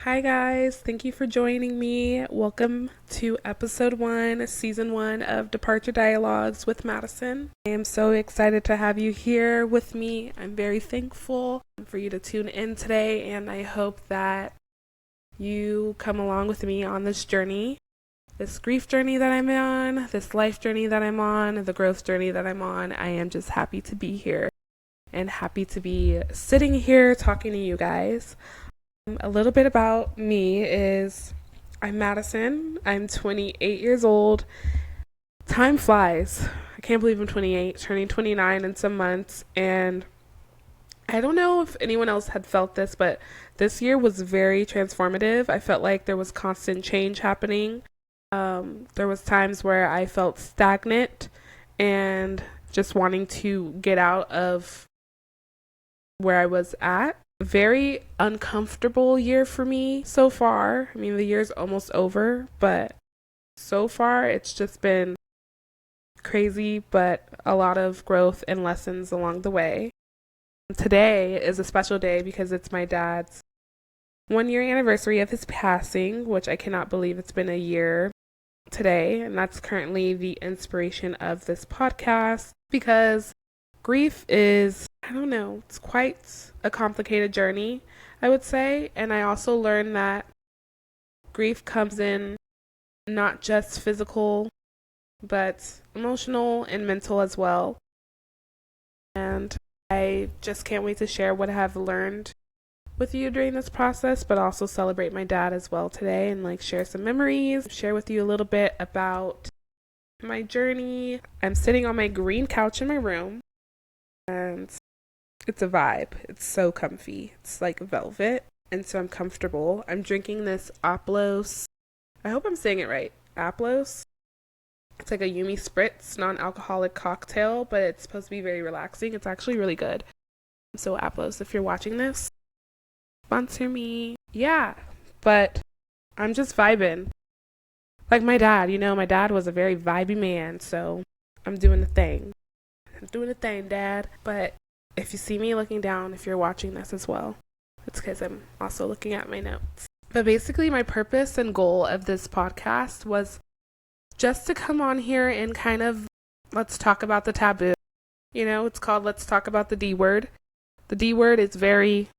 Hi guys, thank you for joining me. Welcome to episode 1, season 1 of Departure Dialogues with Madison. I am so excited to have you here with me. I'm very thankful for you to tune in today, and I hope that you come along with me on this journey, this grief journey that I'm on, this life journey that I'm on, the growth journey that I'm on. I am just happy to be here and happy to be sitting here talking to you guys. A little bit about me is I'm Madison. I'm 28 years old. Time flies. I can't believe I'm 28, turning 29 in some months. And I don't know if anyone else had felt this, but this year was very transformative. I felt like there was constant change happening. There was times where I felt stagnant and just wanting to get out of where I was at. Very uncomfortable year for me so far. I mean, the year's almost over, but so far it's just been crazy, but a lot of growth and lessons along the way. Today is a special day because it's my dad's 1 year anniversary of his passing, which I cannot believe it's been a year today. And that's currently the inspiration of this podcast because grief is, I don't know, it's quite a complicated journey, I would say. And I also learned that grief comes in not just physical, but emotional and mental as well. And I just can't wait to share what I have learned with you during this process, but also celebrate my dad as well today and share some memories, share with you a little bit about my journey. I'm sitting on my green couch in my room. And it's a vibe. It's so comfy. It's like velvet. And so I'm comfortable. I'm drinking this Aplos. I hope I'm saying it right. Aplos. It's like a Yumi Spritz non-alcoholic cocktail, but it's supposed to be very relaxing. It's actually really good. So Aplos, if you're watching this, sponsor me. Yeah, but I'm just vibing. Like my dad, my dad was a very vibey man, so I'm doing the thing. I'm doing the thing, Dad. But if you see me looking down, if you're watching this as well, it's because I'm also looking at my notes. But basically, my purpose and goal of this podcast was just to come on here and kind of let's talk about the taboo. It's called Let's Talk About the D Word. The D word is very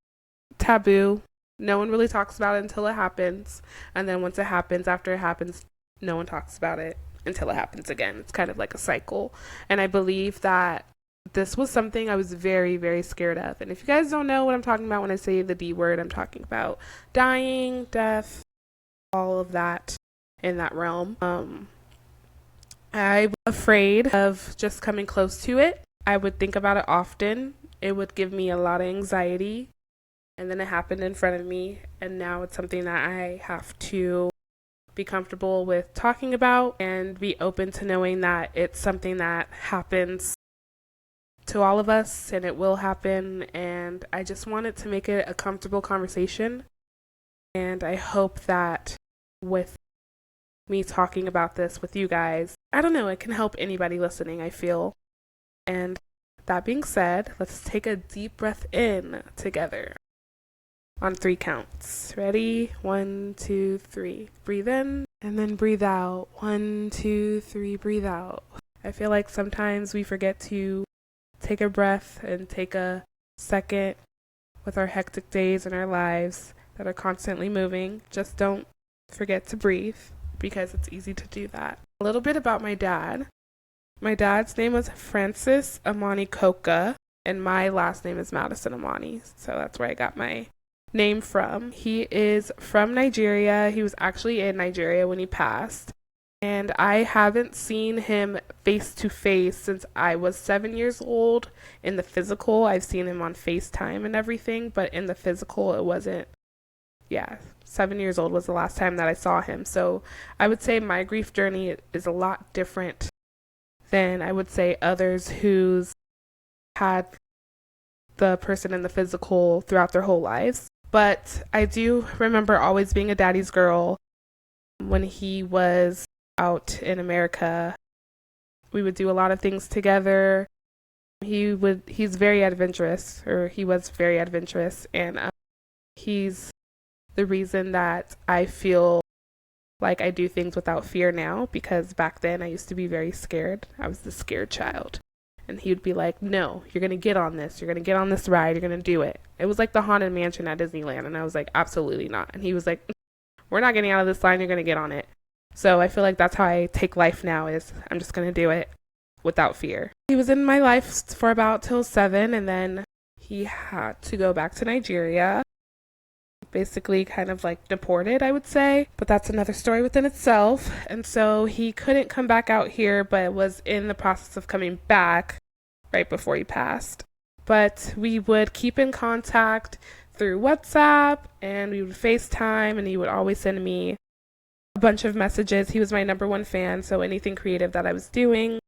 taboo. No one really talks about it until it happens. And then once it happens, after it happens, no one talks about it until it happens again. It's kind of like a cycle. And I believe that this was something I was very, very scared of. And if you guys don't know what I'm talking about when I say the D word, I'm talking about dying, death, all of that in that realm. I'm afraid of just coming close to it. I would think about it often. It would give me a lot of anxiety. And then it happened in front of me. And now it's something that I have to be comfortable with talking about and be open to knowing that it's something that happens to all of us and it will happen, and I just wanted to make it a comfortable conversation. And I hope that with me talking about this with you guys, I don't know, it can help anybody listening, I feel. And that being said, let's take a deep breath in together on 3 counts. Ready? 1, 2, 3. Breathe in and then breathe out. 1, 2, 3. Breathe out. I feel like sometimes we forget to take a breath and take a second with our hectic days in our lives that are constantly moving. Just don't forget to breathe because it's easy to do that. A little bit about my dad. My dad's name was Francis Amani Coca, and my last name is Madison Amani. So that's where I got my name from. He is from Nigeria. He was actually in Nigeria when he passed. And I haven't seen him face to face since I was 7 years old. In the physical, I've seen him on FaceTime and everything, but in the physical, it wasn't. 7 years old was the last time that I saw him. So I would say my grief journey is a lot different than I would say others who's had the person in the physical throughout their whole lives. But I do remember always being a daddy's girl. When he was out in America, we would do a lot of things together. He's very adventurous, or he was very adventurous, and he's the reason that I feel like I do things without fear now, because back then I used to be very scared. I was the scared child. And he would be like, no, you're going to get on this. You're going to get on this ride. You're going to do it. It was like the Haunted Mansion at Disneyland. And I was like, absolutely not. And he was like, we're not getting out of this line. You're going to get on it. So I feel like that's how I take life now, is I'm just going to do it without fear. He was in my life for about till 7. And then he had to go back to Nigeria. Basically kind of like deported, I would say, but that's another story within itself. And so he couldn't come back out here, but was in the process of coming back right before he passed. But we would keep in contact through WhatsApp, and we would FaceTime, and he would always send me a bunch of messages. He was my number one fan, so anything creative that I was doing,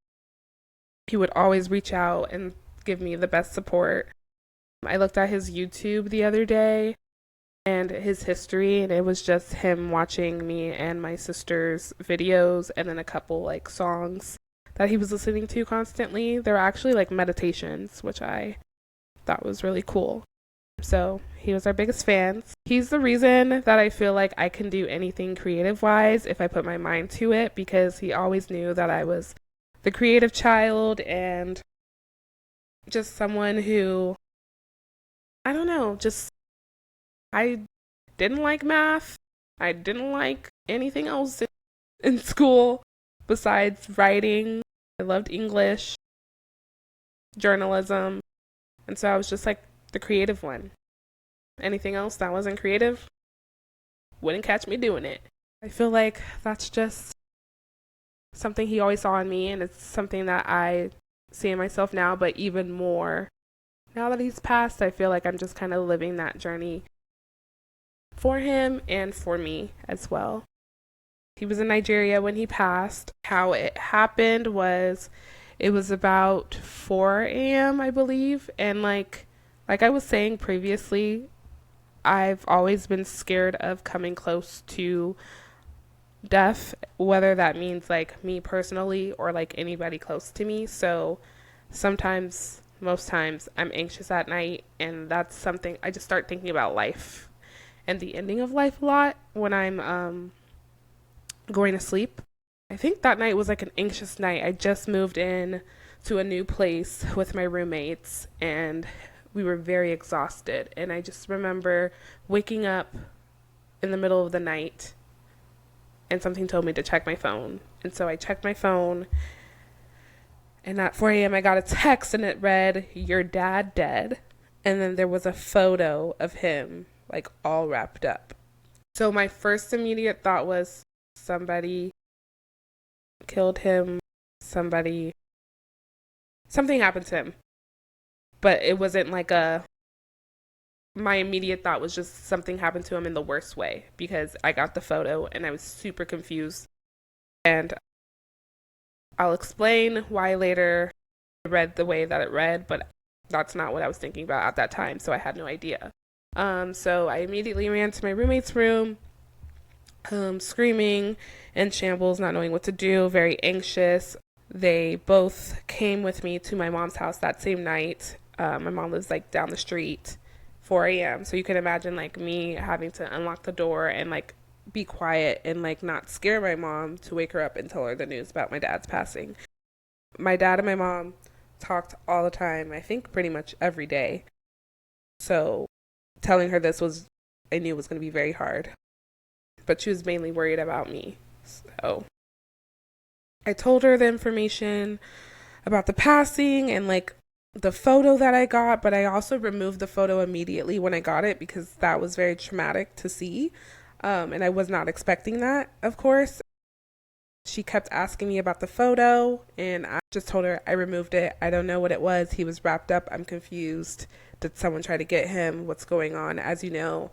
he would always reach out and give me the best support. I looked at his YouTube the other day and his history, and it was just him watching me and my sister's videos, and then a couple like songs that he was listening to constantly. They were actually like meditations, which I thought was really cool. So he was our biggest fan. He's the reason that I feel like I can do anything creative wise if I put my mind to it, because he always knew that I was the creative child and just someone who, I don't know, just I didn't like math. I didn't like anything else in school besides writing. I loved English, journalism, and so I was just like the creative one. Anything else that wasn't creative wouldn't catch me doing it. I feel like that's just something he always saw in me, and it's something that I see in myself now, but even more now that he's passed. I feel like I'm just kind of living that journey for him and for me as well. He was in Nigeria when he passed. How it happened was, it was about 4 a.m. I believe, and like I was saying previously, I've always been scared of coming close to death, whether that means like me personally or like anybody close to me. So sometimes, most times, I'm anxious at night, and that's something I just start thinking about life and the ending of life a lot when I'm going to sleep. I think that night was like an anxious night. I just moved in to a new place with my roommates, and we were very exhausted. And I just remember waking up in the middle of the night, and something told me to check my phone. And so I checked my phone, and at 4 a.m. I got a text, and it read, "Your dad dead." And then there was a photo of him like all wrapped up. So my first immediate thought was, somebody killed him, something happened to him. But it wasn't like my immediate thought was just something happened to him in the worst way, because I got the photo and I was super confused. And I'll explain why later it read the way that it read, but that's not what I was thinking about at that time, so I had no idea. So I immediately ran to my roommate's room, screaming in shambles, not knowing what to do, very anxious. They both came with me to my mom's house that same night. My mom lives like down the street, 4 a.m. So you can imagine like me having to unlock the door and like be quiet and like not scare my mom to wake her up and tell her the news about my dad's passing. My dad and my mom talked all the time, I think pretty much every day. So telling her this was, I knew was going to be very hard. But she was mainly worried about me. So I told her the information about the passing and like the photo that I got, but I also removed the photo immediately when I got it, because that was very traumatic to see. And I was not expecting that, of course. She kept asking me about the photo, and I just told her I removed it. I don't know what it was. He was wrapped up. I'm confused. Did someone try to get him? What's going on? As you know,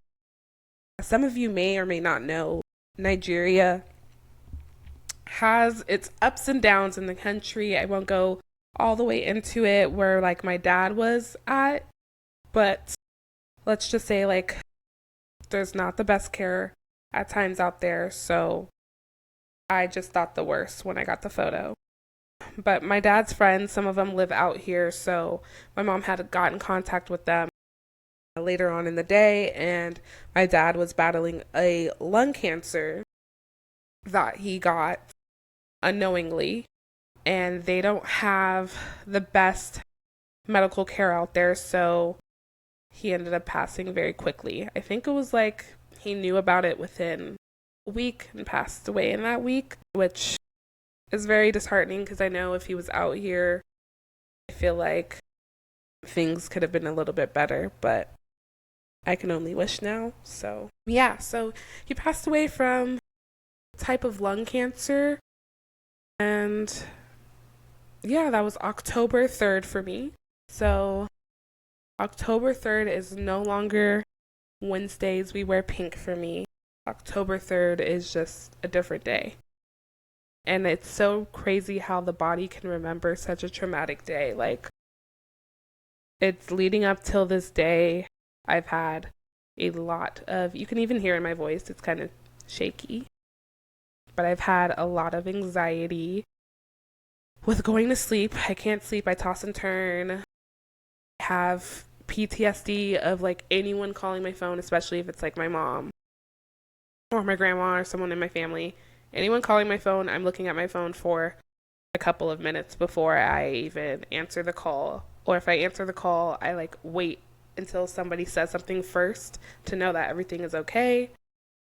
some of you may or may not know, Nigeria has its ups and downs in the country. I won't go all the way into it where like my dad was at, but let's just say like there's not the best care at times out there. So I just thought the worst when I got the photo. But my dad's friends, some of them live out here, so my mom had got in contact with them, later on in the day, and my dad was battling a lung cancer that he got unknowingly, and they don't have the best medical care out there, so he ended up passing very quickly. I think it was like he knew about it within a week and passed away in that week, which is very disheartening because I know if he was out here, I feel like things could have been a little bit better, but I can only wish now. So yeah, so he passed away from a type of lung cancer, and yeah, that was October 3rd for me. So October 3rd is no longer Wednesdays we wear pink for me. October 3rd is just a different day. And it's so crazy how the body can remember such a traumatic day. Like, it's leading up till this day. I've had a lot of, you can even hear in my voice, it's kind of shaky, but I've had a lot of anxiety with going to sleep. I can't sleep. I toss and turn. I have PTSD of like anyone calling my phone, especially if it's like my mom or my grandma or someone in my family. Anyone calling my phone, I'm looking at my phone for a couple of minutes before I even answer the call. Or if I answer the call, I like wait until somebody says something first to know that everything is okay.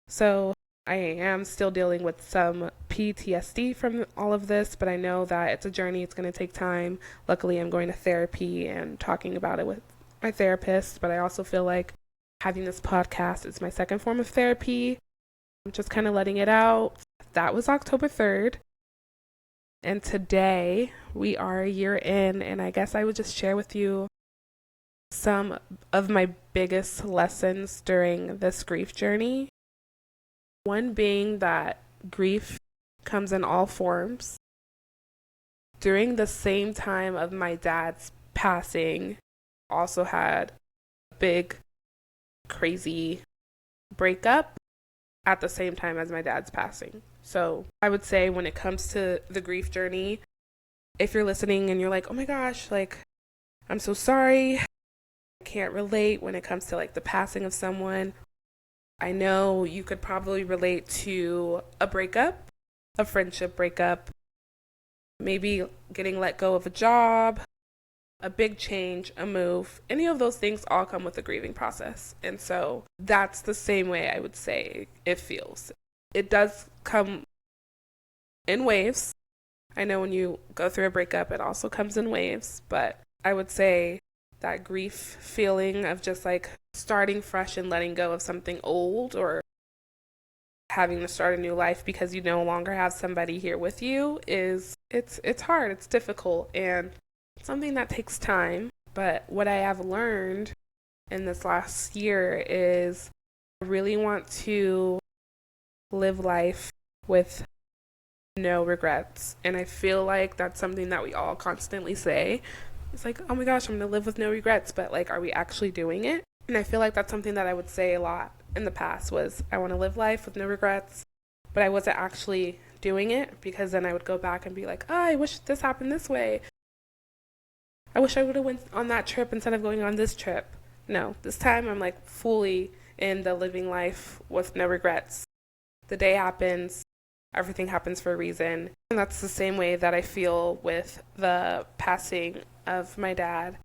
So I am still dealing with some PTSD from all of this, but I know that it's a journey. It's going to take time. Luckily, I'm going to therapy and talking about it with my therapist, but I also feel like having this podcast is my second form of therapy. I'm just kind of letting it out. That was October 3rd. And today we are a year in, and I guess I would just share with you some of my biggest lessons during this grief journey. One being that grief comes in all forms. During the same time of my dad's passing, also had a big, crazy breakup at the same time as my dad's passing. So I would say when it comes to the grief journey, if you're listening and you're like, oh my gosh, like, I'm so sorry, I can't relate when it comes to like the passing of someone. I know you could probably relate to a breakup, a friendship breakup, maybe getting let go of a job, a big change, a move. Any of those things all come with the grieving process. And so that's the same way I would say it feels. It does come in waves. I know when you go through a breakup, it also comes in waves, but I would say that grief feeling of just like starting fresh and letting go of something old, or having to start a new life because you no longer have somebody here with you, it's hard, it's difficult, and something that takes time. But what I have learned in this last year is I really want to live life with no regrets. And I feel like that's something that we all constantly say. It's like, oh my gosh, I'm going to live with no regrets. But like, are we actually doing it? And I feel like that's something that I would say a lot in the past was I want to live life with no regrets. But I wasn't actually doing it, because then I would go back and be like, oh, I wish this happened this way. I wish I would have went on that trip instead of going on this trip. No, this time I'm like fully in the living life with no regrets. The day happens, everything happens for a reason. And that's the same way that I feel with the passing of my dad.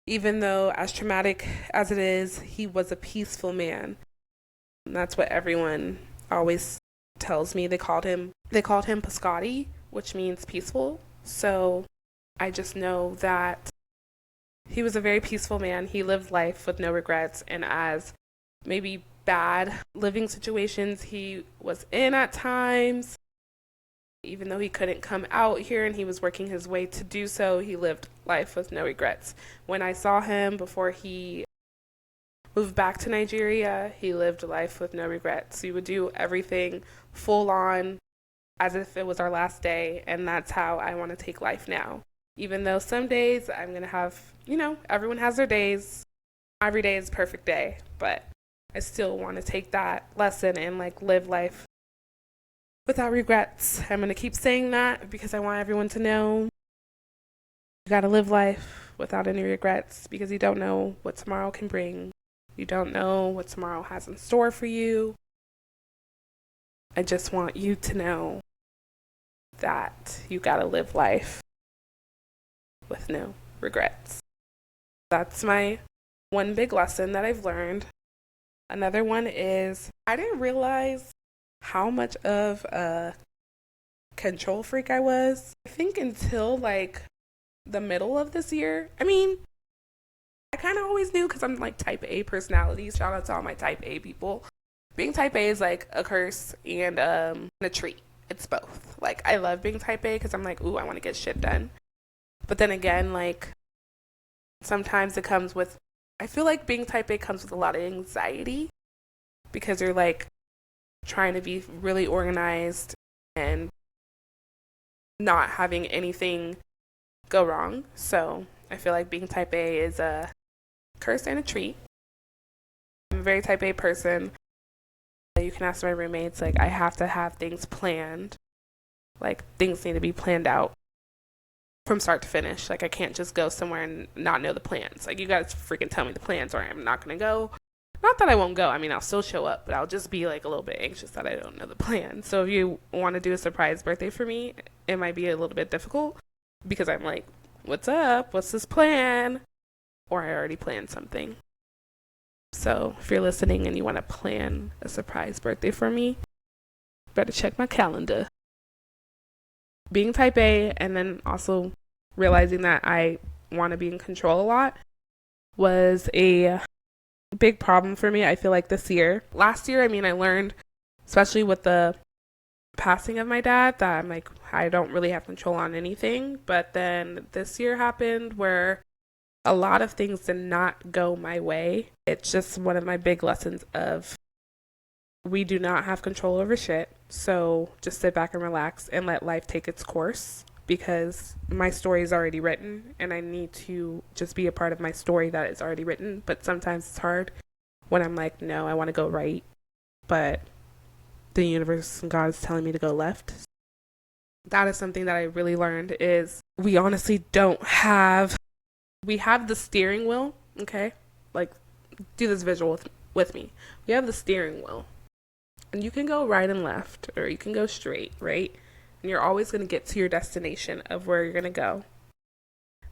Even though as traumatic as it is, he was a peaceful man. And that's what everyone always tells me. They called him Piscotti, which means peaceful. So I just know that he was a very peaceful man. He lived life with no regrets, and as maybe bad living situations he was in at times, even though he couldn't come out here and he was working his way to do so, he lived life with no regrets. When I saw him before he moved back to Nigeria, he lived life with no regrets. He would do everything full on as if it was our last day, and that's how I want to take life now. Even though some days I'm going to have, everyone has their days. Every day is a perfect day, but I still want to take that lesson and like live life without regrets. I'm going to keep saying that because I want everyone to know you got to live life without any regrets, because you don't know what tomorrow can bring. You don't know what tomorrow has in store for you. I just want you to know that you gotta live life with no regrets. That's my one big lesson that I've learned. Another one is I didn't realize how much of a control freak I was. I think until like the middle of this year. I mean, I kind of always knew because I'm like type A personalities. Shout out to all my type A people. Being type A is like a curse and a treat. It's both. Like, I love being type A because I'm like, ooh, I want to get shit done. But then again, like, sometimes it comes with, I feel like being type A comes with a lot of anxiety because you're like trying to be really organized and not having anything go wrong. So I feel like being type A is a curse and a treat. I'm a very type A person. You can ask my roommates, like, I have to have things planned. Like, things need to be planned out from start to finish. Like, I can't just go somewhere and not know the plans. Like, you guys freaking tell me the plans or I'm not going to go. Not that I won't go. I mean, I'll still show up, but I'll just be, like, a little bit anxious that I don't know the plan. So if you want to do a surprise birthday for me, it might be a little bit difficult because I'm like, what's up? What's this plan? Or I already planned something. So if you're listening and you want to plan a surprise birthday for me, better check my calendar. Being type A and then also realizing that I want to be in control a lot was a big problem for me, I feel like, this year. Last year, I mean, I learned, especially with the passing of my dad, that I'm like, I don't really have control on anything. But then this year happened where a lot of things did not go my way. It's just one of my big lessons of we do not have control over shit. So just sit back and relax and let life take its course because my story is already written and I need to just be a part of my story that is already written. But sometimes it's hard when I'm like, no, I want to go right, but the universe and God is telling me to go left. That is something that I really learned is we honestly don't have we have the steering wheel, okay? Like, do this visual with me. We have the steering wheel. And you can go right and left, or you can go straight, right? And you're always going to get to your destination of where you're going to go.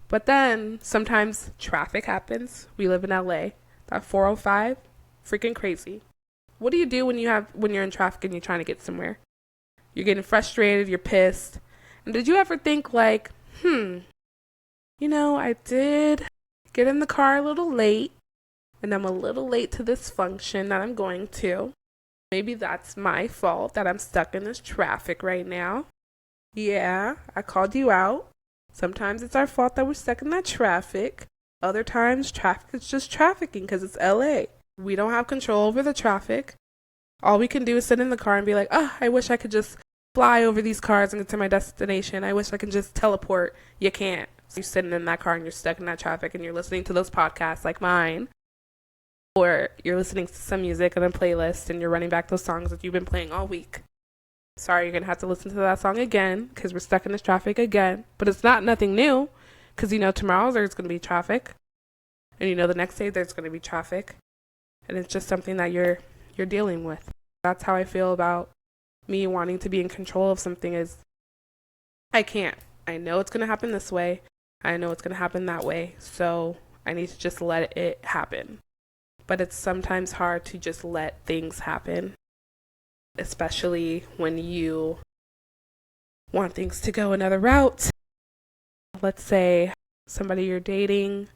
But then, sometimes traffic happens. We live in LA. That 405, freaking crazy. What do you do when you're in traffic and you're trying to get somewhere? You're getting frustrated, you're pissed. And did you ever think like, I did get in the car a little late, and I'm a little late to this function that I'm going to. Maybe that's my fault that I'm stuck in this traffic right now. Yeah, I called you out. Sometimes it's our fault that we're stuck in that traffic. Other times, traffic is just trafficking because it's LA. We don't have control over the traffic. All we can do is sit in the car and be like, I wish I could just fly over these cars and get to my destination. I wish I could just teleport. You can't. So you're sitting in that car and you're stuck in that traffic and you're listening to those podcasts like mine. Or you're listening to some music on a playlist and you're running back those songs that you've been playing all week. Sorry, you're going to have to listen to that song again because we're stuck in this traffic again. But it's not nothing new because, tomorrow there's going to be traffic. And, the next day there's going to be traffic. And it's just something that you're dealing with. That's how I feel about me wanting to be in control of something is I can't. I know it's going to happen this way. I know it's going to happen that way. So I need to just let it happen. But it's sometimes hard to just let things happen, especially when you want things to go another route. Let's say somebody you're dating,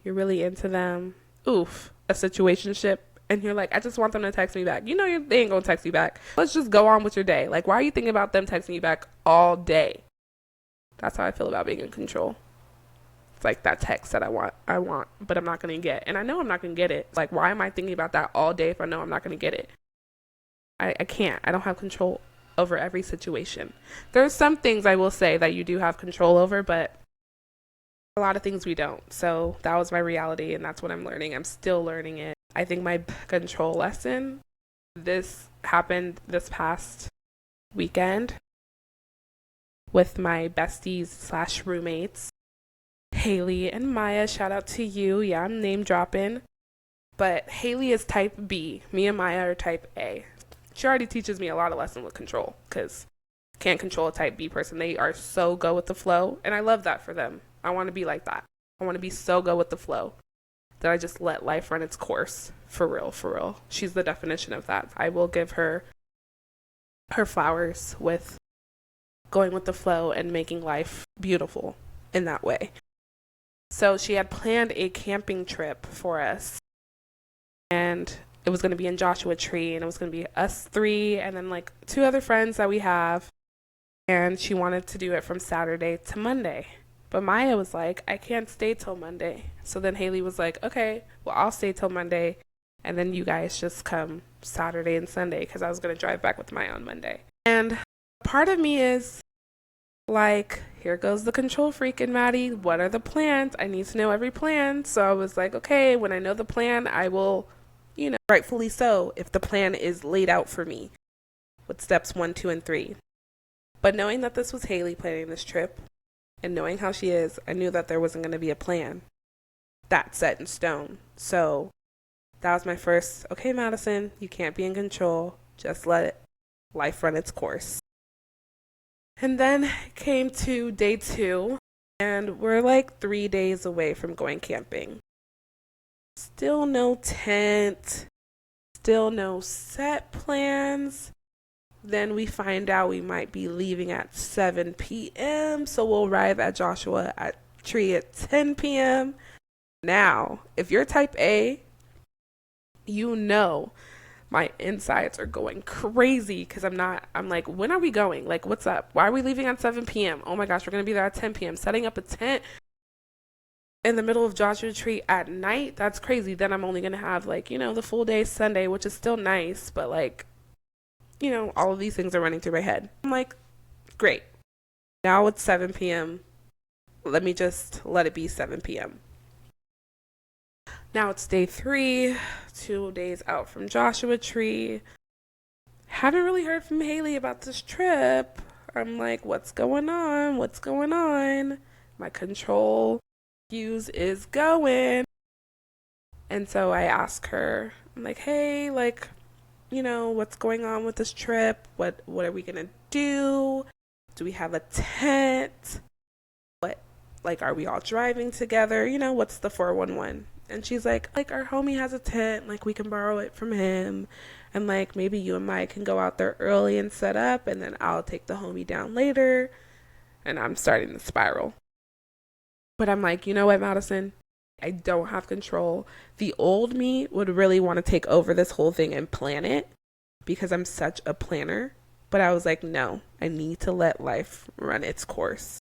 you're really into them, a situationship, and you're like, I just want them to text me back. They ain't gonna text you back. Let's just go on with your day. Like, why are you thinking about them texting you back all day? That's how I feel about being in control. It's like that text that I want, but I'm not going to get. And I know I'm not going to get it. Like, why am I thinking about that all day if I know I'm not going to get it? I can't. I don't have control over every situation. There's some things I will say that you do have control over, but a lot of things we don't. So that was my reality, and that's what I'm learning. I'm still learning it. I think my control lesson, this happened this past weekend with my besties / roommates. Haley and Maya, shout out to you. Yeah, I'm name dropping. But Haley is type B. Me and Maya are type A. She already teaches me a lot of lessons with control because can't control a type B person. They are so go with the flow, and I love that for them. I want to be like that. I want to be so go with the flow that I just let life run its course. For real, for real. She's the definition of that. I will give her flowers with going with the flow and making life beautiful in that way. So she had planned a camping trip for us, and it was going to be in Joshua Tree, and it was going to be us three and then like two other friends that we have, and she wanted to do it from Saturday to Monday. But Maya was like, I can't stay till Monday. So then Haley was like, okay, well, I'll stay till Monday, and then you guys just come Saturday and Sunday, because I was going to drive back with Maya on Monday. And part of me is like, here goes the control freak in Maddie. What are the plans? I need to know every plan. So I was like, okay, when I know the plan, I will, rightfully so, if the plan is laid out for me with steps 1, 2, and 3. But knowing that this was Haley planning this trip and knowing how she is, I knew that there wasn't going to be a plan that's set in stone. So that was my first, okay, Madison, you can't be in control. Just let life run its course. And then it came to day 2, and we're like 3 days away from going camping. Still no tent, still no set plans. Then we find out we might be leaving at 7 p.m., so we'll arrive at Joshua Tree at 10 p.m. Now, if you're type A, my insides are going crazy because I'm like, when are we going? Like, what's up? Why are we leaving at 7 p.m.? Oh my gosh, we're going to be there at 10 p.m. Setting up a tent in the middle of Joshua Tree at night? That's crazy. Then I'm only going to have the full day Sunday, which is still nice, but all of these things are running through my head. I'm like, great. Now it's 7 p.m. Let me just let it be 7 p.m. Now it's day 3, 2 days out from Joshua Tree. Haven't really heard from Haley about this trip. I'm like, what's going on? What's going on? My control fuse is going. And so I ask her, I'm like, hey, what's going on with this trip? What are we going to do? Do we have a tent? Are we all driving together? What's the 411? And she's like, our homie has a tent, we can borrow it from him. And maybe you and Mike can go out there early and set up, and then I'll take the homie down later. And I'm starting to spiral. But I'm like, you know what, Madison? I don't have control. The old me would really want to take over this whole thing and plan it because I'm such a planner. But I was like, no, I need to let life run its course.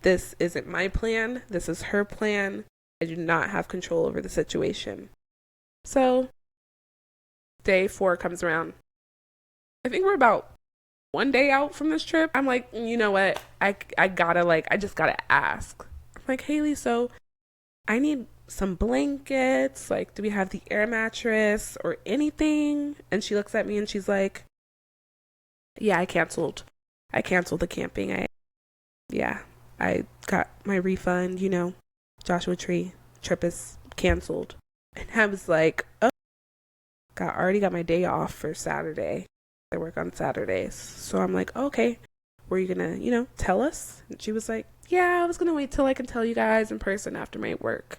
This isn't my plan. This is her plan. I do not have control over the situation. So day 4 comes around. I think we're about 1 day out from this trip. I'm like, you know what? I just gotta ask. I'm like, Haley, so I need some blankets. Do we have the air mattress or anything? And she looks at me and she's like, yeah, I canceled the camping. I got my refund, Joshua Tree trip is canceled. And I was like, oh, already got my day off for Saturday. I work on Saturdays. So I'm like, okay, were you gonna, tell us? And she was like, yeah, I was gonna wait till I can tell you guys in person after my work.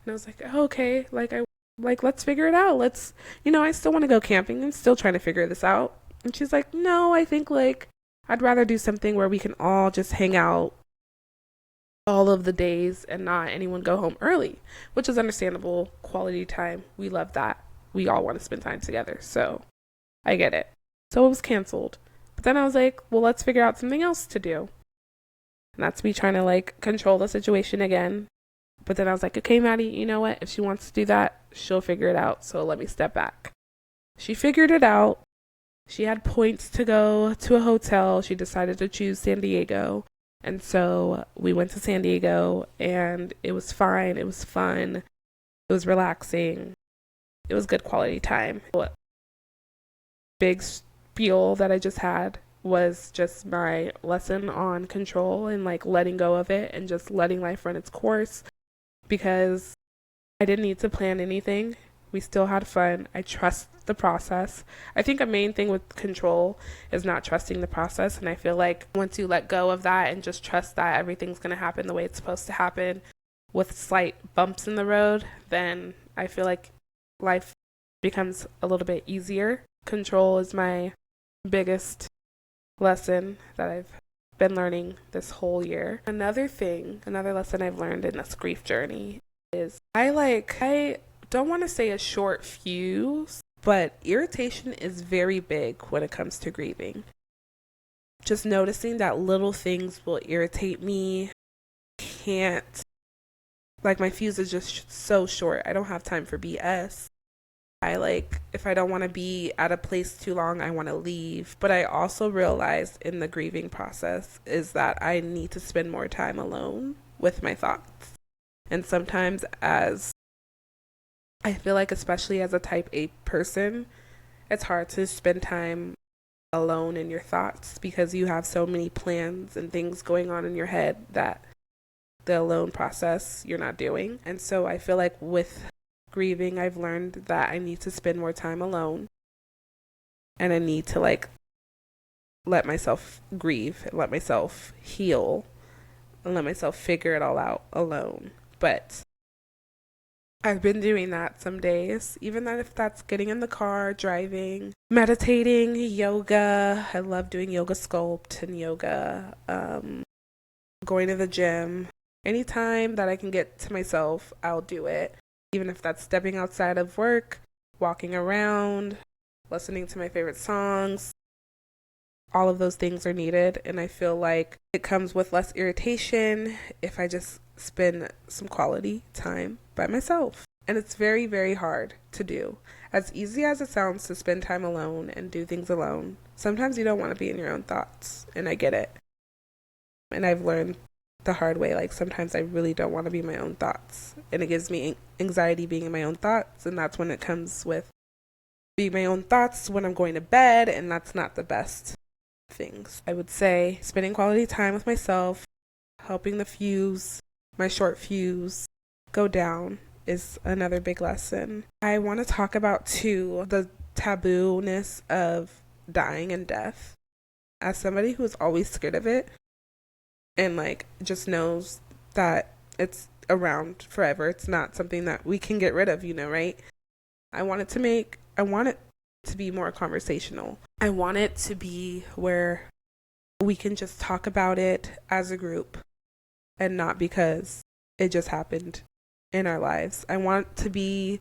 And I was like, oh, okay, let's figure it out. Let's, I still want to go camping. I'm still trying to figure this out. And she's like, no, I think I'd rather do something where we can all just hang out all of the days and not anyone go home early, which is understandable. Quality time. We love that. We all want to spend time together. So I get it. So it was canceled. But then I was like, well, let's figure out something else to do. And that's me trying to control the situation again. But then I was like, okay, Maddie, you know what? If she wants to do that, she'll figure it out. So let me step back. She figured it out. She had points to go to a hotel. She decided to choose San Diego. And so we went to San Diego, and it was fine. It was fun. It was relaxing. It was good quality time. Big spiel that I just had was just my lesson on control and letting go of it and just letting life run its course, because I didn't need to plan anything. We still had fun. I trust the process. I think a main thing with control is not trusting the process. And I feel like once you let go of that and just trust that everything's going to happen the way it's supposed to happen with slight bumps in the road, then I feel like life becomes a little bit easier. Control is my biggest lesson that I've been learning this whole year. Another lesson I've learned in this grief journey is I don't want to say a short fuse, but irritation is very big when it comes to grieving. Just noticing that little things will irritate me. My fuse is just so short. I don't have time for BS. If I don't want to be at a place too long, I want to leave. But I also realized in the grieving process is that I need to spend more time alone with my thoughts. And sometimes I feel like, especially as a type A person, it's hard to spend time alone in your thoughts because you have so many plans and things going on in your head that the alone process you're not doing. And so I feel like with grieving, I've learned that I need to spend more time alone, and I need to let myself grieve, let myself heal, and let myself figure it all out alone. But I've been doing that some days, even if that's getting in the car, driving, meditating, yoga. I love doing yoga sculpt and yoga, going to the gym. Anytime that I can get to myself, I'll do it. Even if that's stepping outside of work, walking around, listening to my favorite songs. All of those things are needed, and I feel like it comes with less irritation if I just spend some quality time by myself. And it's very, very hard to do. As easy as it sounds to spend time alone and do things alone, sometimes you don't want to be in your own thoughts, and I get it. And I've learned the hard way, sometimes I really don't want to be my own thoughts, and it gives me anxiety being in my own thoughts, and that's when it comes with being my own thoughts when I'm going to bed, and that's not the best things. I would say spending quality time with myself, helping my short fuse go down is another big lesson. I want to talk about too the taboo-ness of dying and death. As somebody who is always scared of it and just knows that it's around forever, it's not something that we can get rid of, right? I want it to be more conversational. I want it to be where we can just talk about it as a group and not because it just happened in our lives. I want to be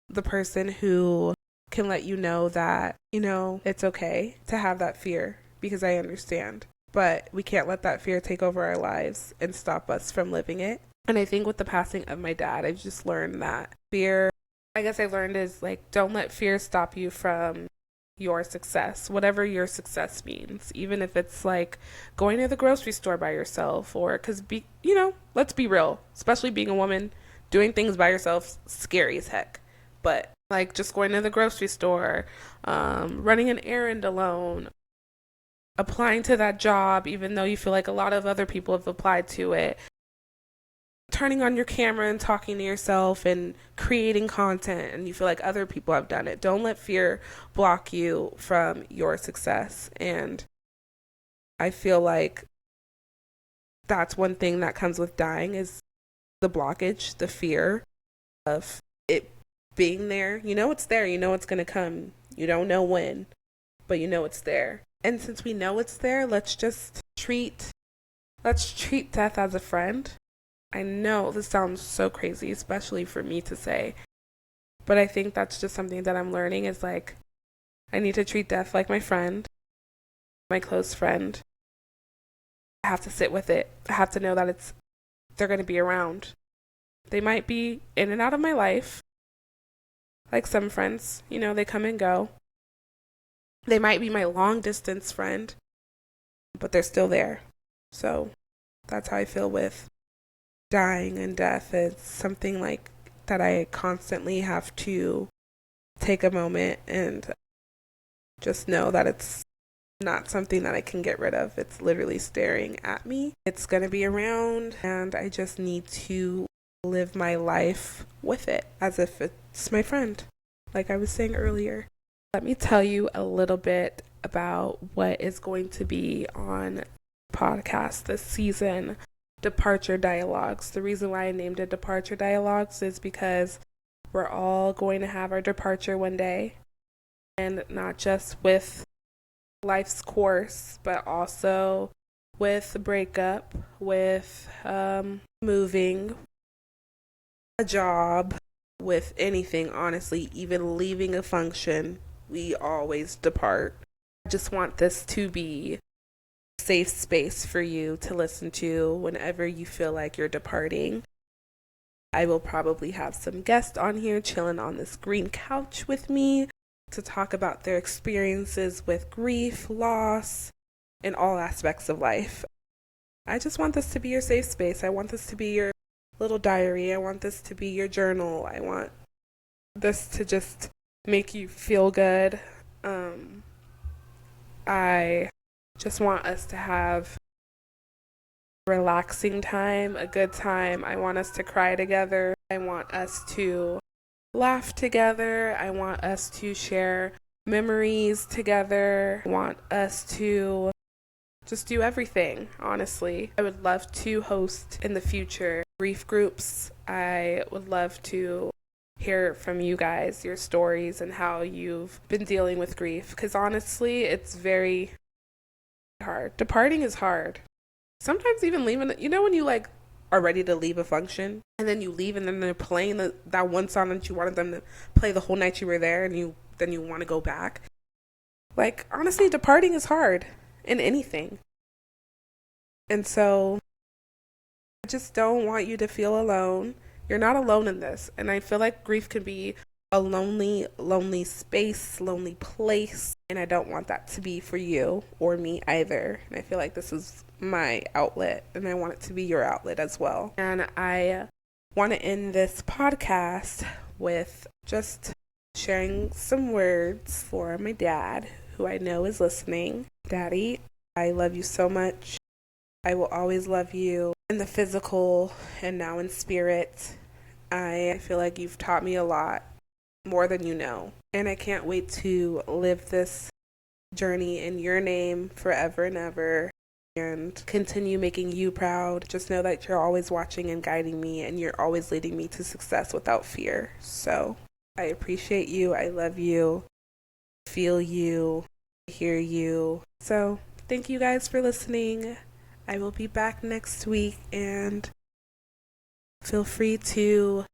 the person who can let you know that, it's okay to have that fear, because I understand. But we can't let that fear take over our lives and stop us from living it. And I think with the passing of my dad, I've just learned that fear, I guess I learned is don't let fear stop you from your success, whatever your success means, even if it's going to the grocery store by yourself, or let's be real, especially being a woman, doing things by yourself, scary as heck. But just going to the grocery store, running an errand alone, applying to that job, even though you feel like a lot of other people have applied to it, turning on your camera and talking to yourself and creating content, and you feel like other people have done it. Don't let fear block you from your success. And I feel like that's one thing that comes with dying is the blockage, the fear of it being there. It's there, it's going to come. You don't know when, but it's there. And since we know it's there, let's treat death as a friend. I know this sounds so crazy, especially for me to say, but I think that's just something that I'm learning is I need to treat death like my friend, my close friend. I have to sit with it. I have to know that they're going to be around. They might be in and out of my life. Like some friends, they come and go. They might be my long distance friend, but they're still there. So that's how I feel with dying and death. It's something that I constantly have to take a moment and just know that it's not something that I can get rid of. It's literally staring at me. It's going to be around, and I just need to live my life with it as if it's my friend, like I was saying earlier. Let me tell you a little bit about what is going to be on the podcast this season, Departure Dialogues. The reason why I named it Departure Dialogues is because we're all going to have our departure one day, and not just with life's course, but also with breakup, with moving, a job, with anything, honestly, even leaving a function, we always depart. I just want this to be a safe space for you to listen to whenever you feel like you're departing. I will probably have some guests on here chilling on this green couch with me to talk about their experiences with grief, loss, and all aspects of life. I just want this to be your safe space. I want this to be your little diary. I want this to be your journal. I want this to just make you feel good. I just want us to have a relaxing time, a good time. I want us to cry together. I want us to laugh together. I want us to share memories together. I want us to just do everything, honestly. I would love to host in the future grief groups. I would love to hear from you guys, your stories, and how you've been dealing with grief. Because honestly, it's very hard. Departing is hard. Sometimes even leaving, when you like are ready to leave a function and then you leave and then they're playing that one song that you wanted them to play the whole night you were there, and then you want to go back. Like, honestly, departing is hard in anything. And so I just don't want you to feel alone. You're not alone in this. And I feel like grief can be a lonely, lonely space, lonely place. And I don't want that to be for you or me either. And I feel like this is my outlet, and I want it to be your outlet as well. And I want to end this podcast with just sharing some words for my dad, who I know is listening. Daddy, I love you so much. I will always love you in the physical and now in spirit. I feel like you've taught me a lot, more than you know. And I can't wait to live this journey in your name forever and ever, and continue making you proud. Just know that you're always watching and guiding me, and you're always leading me to success without fear. So I appreciate you. I love you. Feel you. Hear you. So thank you guys for listening. I will be back next week, and feel free to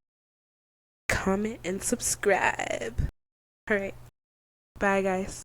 comment and subscribe. All right. Bye, guys.